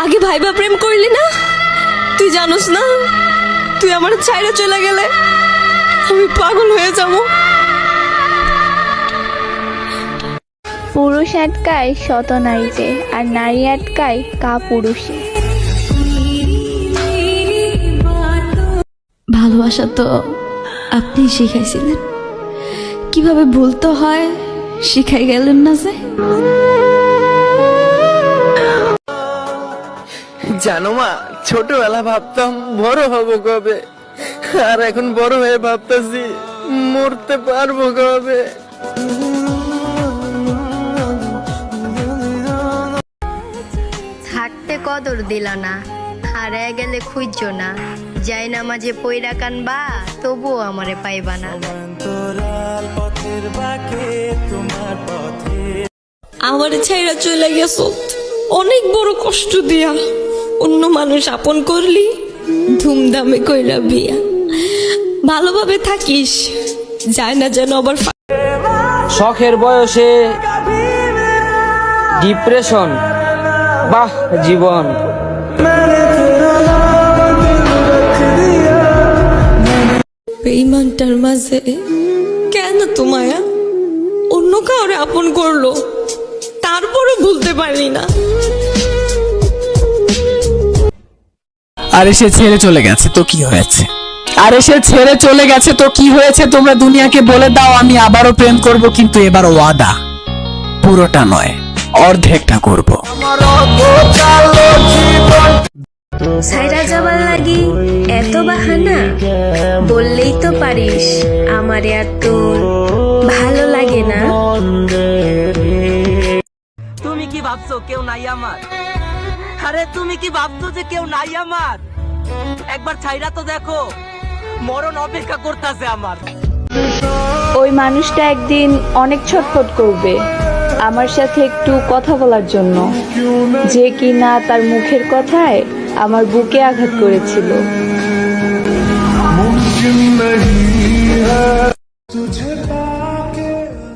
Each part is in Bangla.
আগে ভাইবা প্রেম করলি না? তুই জানোস না তুই আমার ছাইরা চলে গেলে আমি পাগল হয়ে যাব। পুরুষ আটকায় শত নারীতে, আর নারী আটকায় কাপুরুষে। ভালোবাসা তো আপনি শিখাইছিলেন, কিভাবে ভুলতে হয় শিখাই গেলেন না যে। জানো মা, ছোটবেলা ভাবতাম বড় হব কবে, আর এখন বড় হয়ে ভাবতেছি মরতে পারবো কবে। থাকতে কদর দিল না, হারায় গেলে খুঁজছো না, যাই না মাঝে পইরা কানবা তবুও আমারে পাইবা না। আমার ছাইরা চলে গেছ অনেক বড় কষ্ট দিয়া, অন্য মানুষ আপন করলি ধুমধামে কইরা বিয়া। ভালোভাবে থাকিস, যায় না যেন আবার শখের বয়সে ডিপ্রেশন, বাহ জীবন। বেঈমানটার মাঝে কেন তোমায় অন্য কাউরে আপন করলো, তারপরে ভুলতে পারলি না। আরে সে ছেড়ে চলে গেছে তো কি হয়েছে? আরে সে ছেড়ে চলে গেছে তো কি হয়েছে? তোমরা দুনিয়াকে বলে দাও আমি আবারও প্রেম করব, কিন্তু এবার ওয়াদা, পুরোটা নয়, অর্ধেকটা করব। ছাইরা যাবার লাগি এত বাহানা, বললেই তো পারিস আমারে আর তোর ভালো লাগে না। তুমি কি ভাবছো কেউ নাই আমার? আরে তুমি কি ভাবছো যে কেউ নাই আমার? একবার ছাইরা তো দেখো, মরণ অপেক্ষা করতেছে আমার। ওই মানুষটা একদিন অনেক ছটফট করবে আমার সাথে একটু কথা বলার জন্য, যে কিনা তার মুখের কথায় আমার বুকে আঘাত করেছিল।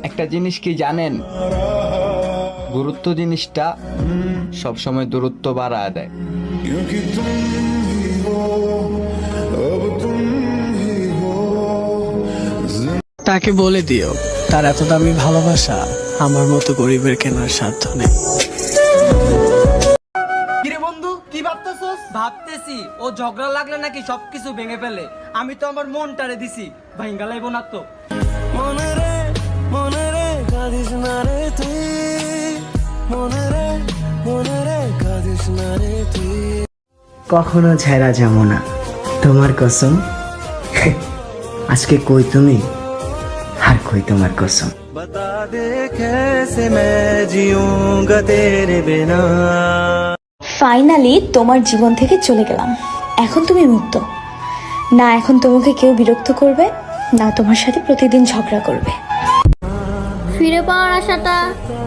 একটা জিনিস কি জানেন? গুরুত্ব জিনিসটা সবসময় দূরত্ব বাড়ায় দেয়। তাকে বলে দিও তার এত দামি ভালোবাসা আমার মতো গরিবের কেনার সাধ্য নেই। কিরে বন্ধু, কি ভাবতেছস? ভাবতেছি ও ঝগড়া লাগলে নাকি সবকিছু ভেঙে ফেলে। আমি তো আমার মনটারে দিছি, ভাঙ্গা লাইব না তো। মনে রে কাঁদিস না রে তুই, মনে রে কাঁদিস না রে তুই। কখনো ছেড়া যাবো না, তোমার কসম। আজকে কই তুমি আর কই তোমার কসম। बता दे कैसे मैं जीऊंगा तेरे बिना। ফাইনালি তোমার জীবন থেকে চলে গেলাম, এখন তুমি মুক্ত। না এখন তোমাকে কেউ বিরক্ত করবে, না তোমার সাথে প্রতিদিন ঝগড়া করবে। ফিরে পাওয়ার আশাটা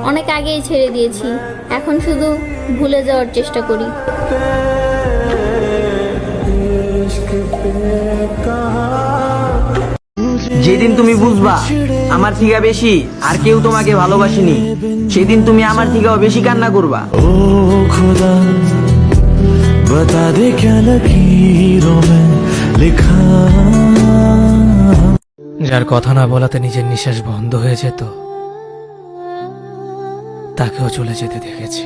অনেক আগেই ছেড়ে দিয়েছি, এখন শুধু ভুলে যাওয়ার চেষ্টা করি। যেদিন তুমি বুঝবা আমার থেকে বেশি আর কেউ তোমাকে ভালোবাসেনি, সেদিন তুমি আমার থেকেও বেশি কান্না করবা। ओ खुदा बता दे क्या लकीरों में लिखा। যার কথা না বলাতে নিজের নিঃশ্বাস বন্ধ হয়ে যেত, তাকেও চলে যেতে দেখেছি।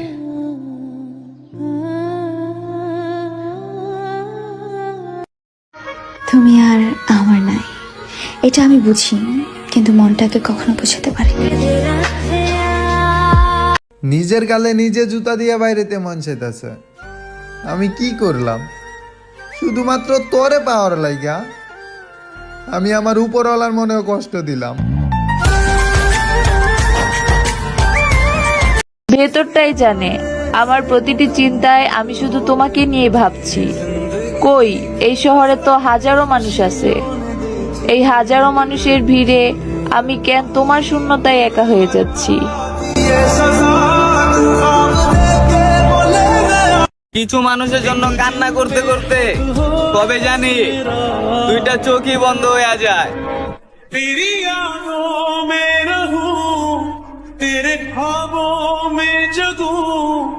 তুমি আর আমার নাই, এটা আমি বুঝি, কিন্তু মনটাকে কখনো বোঝাতে পারি না। নিজের গালে নিজে জুতা দিয়ে বাইরেতে মন চাইতেছে। আমি কি করলাম শুধুমাত্র তোরে পাওয়ার লাইগা? আমি আমার উপরওয়ালার মনেও কষ্ট দিলাম। ভেতরটাই জানে আমার প্রতিটি চিন্তায় আমি শুধু তোমাকে নিয়ে ভাবছি। কই, এই শহরে তো হাজারো মানুষ আছে, এই হাজারো মানুষের ভিড়ে আমি কেন তোমার শূন্যতায় একা হয়ে যাচ্ছি? কিছু মানুষের জন্য কান্না করতে করতে কবে জানি দুইটা চোখই বন্ধ হয়ে যায়। तेरी यादों में रहूं, तेरे ख्वाबों में जगूं।